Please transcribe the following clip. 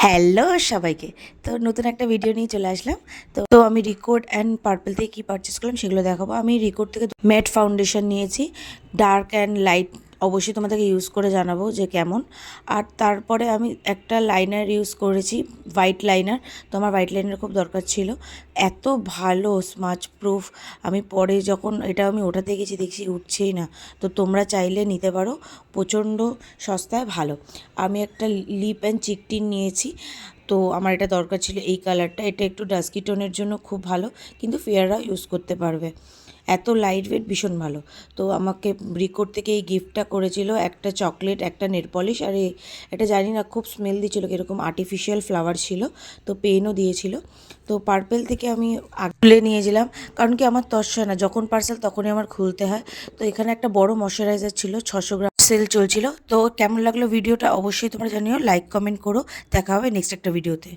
Hello সবাইকে। তো নতুন একটা ভিডিও নিয়ে চলে আসলাম। তো আমি রিকোড অ্যান্ড পার্পল থেকে কী পারচেস করলাম সেগুলো দেখাবো। আমি রিকোড থেকে ম্যাট ফাউন্ডেশন নিয়েছি, ডার্ক অ্যান্ড লাইট। অবশ্যই তোমাদেরকে ইউজ করে জানাবো যে কেমন। আর তারপরে আমি একটা লাইনার ইউজ করেছি, হোয়াইট লাইনার। তো আমার হোয়াইট লাইনার খুব দরকার ছিল। এত ভালো স্মাচ প্রুফ, আমি পরে যখন এটা আমি ওঠাতে গেছি দেখছি উঠছেই না। তো তোমরা চাইলে নিতে পারো, প্রচণ্ড সস্তায় ভালো। আমি একটা লিপ অ্যান্ড চিক টিন নিয়েছি। তো আমার এটা দরকার ছিল এই কালারটা। এটা একটু ডাস্কি টোনের জন্য খুব ভালো, কিন্তু ফেয়াররা ইউজ করতে পারবে। এত লাইট ওয়েট, ভীষণ ভালো। তো আমাকে রিকোড থেকে এই গিফটটা করেছিল, একটা চকলেট, একটা নেল পলিশ, আর এটা জানি না খুব স্মেল দিচ্ছিলো, কীরকম আর্টিফিশিয়াল ফ্লাওয়ার ছিল। তো পেনও দিয়েছিল। তো পার্পেল থেকে আমি খুলে নিয়েছিলাম, কারণ কি আমার তৎসা না, যখন পার্সেল তখনই আমার খুলতে হয়। তো এখানে একটা বড় ময়শ্চারাইজার ছিল, 600 গ্রাম সেল চলছিল। তো কেমন লাগলো ভিডিওটা অবশ্যই তোমরা জানিও, লাইক কমেন্ট করো। দেখা হবে নেক্সট একটা ভিডিওতে।